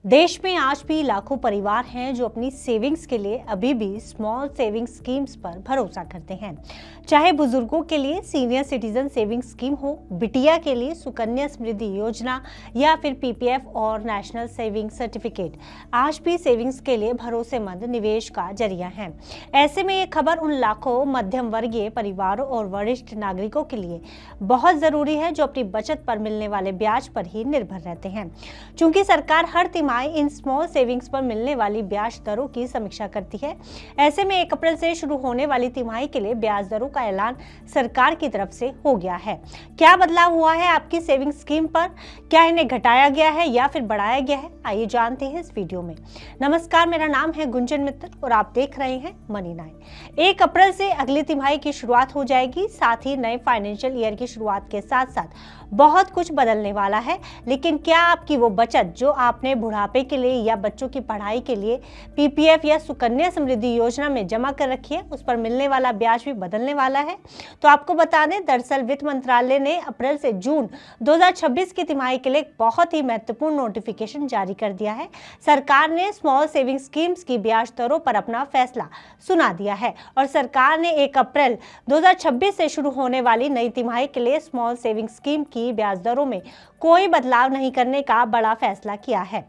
देश में आज भी लाखों परिवार हैं जो अपनी सेविंग्स के लिए अभी भी स्मॉल सेविंग स्कीम्स पर भरोसा करते हैं। चाहे बुजुर्गों के लिए सीनियर सिटीजन सेविंग स्कीम हो, बिटिया के लिए सुकन्या समृद्धि योजना या फिर पीपीएफ और नेशनल सेविंग सर्टिफिकेट, आज भी सेविंग्स के लिए भरोसेमंद निवेश का जरिया है। ऐसे में ये खबर उन लाखों मध्यम वर्गीय परिवारों और वरिष्ठ नागरिकों के लिए बहुत जरूरी है जो अपनी बचत पर मिलने वाले ब्याज पर ही निर्भर रहते हैं। चूंकि सरकार हर तिमाही इन स्मॉल सेविंग्स पर मिलने वाली ब्याज दरों की समीक्षा करती है, ऐसे में 1 अप्रैल से शुरू होने वाली तिमाही के लिए ब्याज दरों का ऐलान सरकार की तरफ से हो गया है। क्या बदलाव हुआ है आपकी सेविंग स्कीम पर? क्या इन्हें घटाया गया है या फिर बढ़ाया गया है? आइए जानते हैं इस वीडियो में। नमस्कार, मेरा नाम है गुंजन मित्तल और आप देख रहे हैं मनी 9। 1 अप्रैल से अगली तिमाही की शुरुआत हो जाएगी। साथ ही नए फाइनेंशियल ईयर की शुरुआत के साथ साथ बहुत कुछ बदलने वाला है। लेकिन क्या आपकी वो बचत जो आपने बुढ़ापे के लिए या बच्चों की पढ़ाई के लिए पीपीएफ या सुकन्या समृद्धि योजना में जमा कर रखी है, उस पर मिलने वाला ब्याज भी बदलने वाला है? तो आपको बता दें, दरअसल वित्त मंत्रालय ने अप्रैल से जून 2026 की तिमाही के लिए एक बहुत ही महत्वपूर्ण नोटिफिकेशन जारी कर दिया है। सरकार ने स्मॉल सेविंग स्कीम्स की ब्याज दरों पर अपना फैसला सुना दिया है और सरकार ने 1 अप्रैल 2026 से शुरू होने वाली नई तिमाही के लिए स्मॉल सेविंग स्कीम की ब्याज दरों में कोई बदलाव नहीं करने का बड़ा फैसला किया है।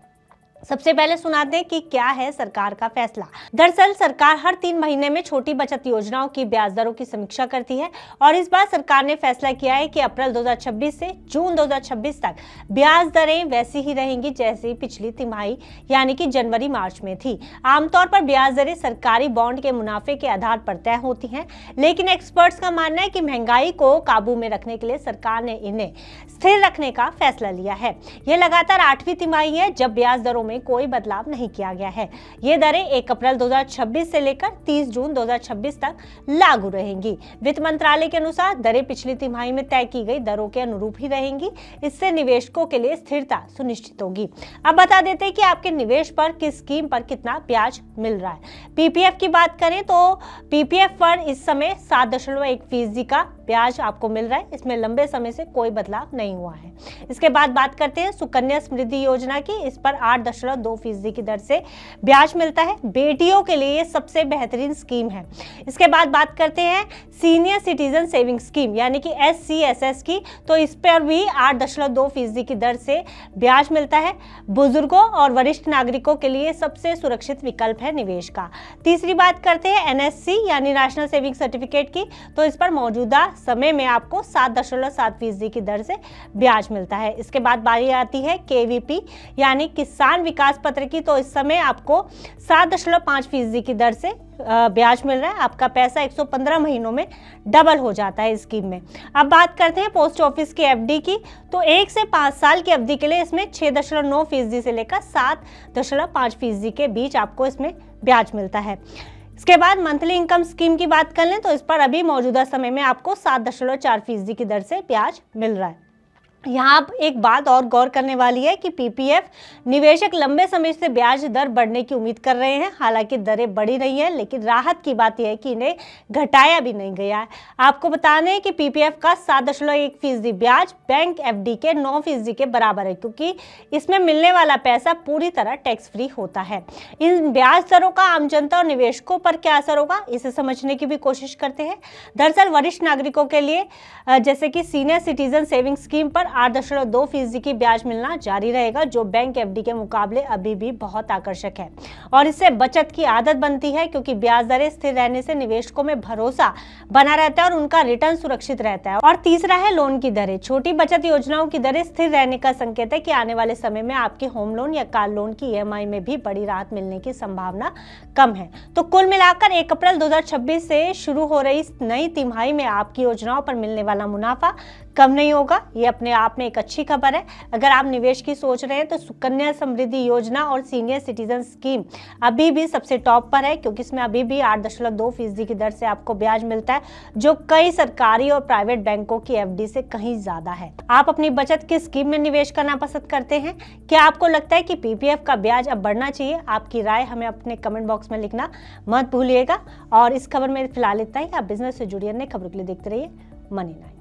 सबसे पहले सुनाते हैं कि क्या है सरकार का फैसला। दरअसल सरकार हर 3 महीने में छोटी बचत योजनाओं की ब्याज दरों की समीक्षा करती है और इस बार सरकार ने फैसला किया है कि अप्रैल 2026 से जून 2026 तक ब्याज दरें वैसी ही रहेंगी जैसी पिछली तिमाही यानी कि जनवरी मार्च में थी। आमतौर पर ब्याज दरें सरकारी बॉन्ड के मुनाफे के आधार पर तय होती हैं, लेकिन एक्सपर्ट्स का मानना है कि महंगाई को काबू में रखने के लिए सरकार ने इन्हें स्थिर रखने का फैसला लिया है। यह लगातार 8वीं तिमाही है जब ब्याज दरों में कोई बदलाव नहीं किया गया है। ये दरें 1 अप्रैल 2026 से लेकर 30 जून 2026 तक लागू रहेंगी। वित्त मंत्रालय के अनुसार दरें पिछली तिमाही में तय की गई दरों के अनुरूप ही रहेंगी। इससे निवेशकों के लिए स्थिरता सुनिश्चित होगी। अब बता देते हैं कि आपके निवेश पर किस स्कीम पर कितना ब्याज मिल रहा है। पीपीएफ की बात करें तो पीपीएफ पर इस समय 7.1% का ब्याज आपको मिल रहा है। इसमें लंबे समय से कोई बदलाव नहीं हुआ है। इसके बाद बात करते हैं सुकन्या समृद्धि योजना की। इस पर 8.2% की दर से ब्याज मिलता है। बेटियों के लिए सबसे बेहतरीन स्कीम है। इसके बाद बात करते हैं सीनियर सिटीजन सेविंग स्कीम यानी कि SCSS की। तो इस पर भी 8.2% की दर से ब्याज मिलता है। बुजुर्गों और वरिष्ठ नागरिकों के लिए सबसे सुरक्षित विकल्प है निवेश का। तीसरी बात करते हैं NSC यानी नेशनल सेविंग सर्टिफिकेट की। तो इस पर मौजूदा समय में आपको 7.7% की दर से ब्याज मिलता है। इसके बाद बारी आती है KVP यानी किसान विकास पत्र की। तो इस समय आपको 7.5% की दर से ब्याज मिल रहा है। आपका पैसा 115 महीनों में डबल हो जाता है इस स्कीम में। अब बात करते हैं पोस्ट ऑफिस की FD की। तो 1 से 5 साल की अवधि के लिए इसमें 6.9% से लेकर 7.5% के बीच आपको इसमें ब्याज मिलता है। इसके बाद मंथली इनकम स्कीम की बात कर लें तो इस पर अभी मौजूदा समय में आपको 7.4% की दर से ब्याज मिल रहा है। यहाँ एक बात और गौर करने वाली है कि पीपीएफ निवेशक लंबे समय से ब्याज दर बढ़ने की उम्मीद कर रहे हैं। हालांकि दरें बढ़ी रही हैं, लेकिन राहत की बात यह है कि इन्हें घटाया भी नहीं गया है। आपको बता दें कि पीपीएफ का 7.1% ब्याज बैंक FD के 9% के बराबर है, क्योंकि इसमें मिलने वाला पैसा पूरी तरह टैक्स फ्री होता है। इन ब्याज दरों का आम जनता और निवेशकों पर क्या असर होगा, इसे समझने की भी कोशिश करते हैं। दरअसल वरिष्ठ नागरिकों के लिए जैसे कि सीनियर सिटीजन सेविंग स्कीम पर 8.2% की ब्याज मिलना जारी रहेगा, जो बैंक FD के मुकाबले अभी भी बहुत आकर्षक है और इससे बचत की आदत बनती है, क्योंकि ब्याज दरें स्थिर रहने से निवेशकों में भरोसा बना रहता है और उनका रिटर्न सुरक्षित रहता है। और तीसरा है लोन की दरें। छोटी बचत योजनाओं की दरें स्थिर रहने का संकेत है कि आने वाले समय में आपके होम लोन या कार लोन की EMI में भी बड़ी राहत मिलने की संभावना कम है। तो कुल मिलाकर 1 अप्रैल 2026 से शुरू हो रही इस नई तिमाही में आपकी योजनाओं पर मिलने वाला मुनाफा कम नहीं होगा। ये अपने आप में एक अच्छी खबर है। अगर आप निवेश की सोच रहे हैं तो सुकन्या समृद्धि योजना और सीनियर सिटीजन स्कीम अभी भी सबसे टॉप पर है, क्योंकि इसमें अभी भी 8.2% की दर से आपको ब्याज मिलता है, जो कई सरकारी और प्राइवेट बैंकों की FD से कहीं ज्यादा है। आप अपनी बचत किस स्कीम में निवेश करना पसंद करते हैं? क्या आपको लगता है कि पीपीएफ का ब्याज अब बढ़ना चाहिए? आपकी राय हमें अपने कमेंट बॉक्स में लिखना मत भूलिएगा। और इस खबर में फिलहाल इतना ही। आप बिजनेस से जुड़ी अन्य खबरों के लिए देखते रहिए मनी 9।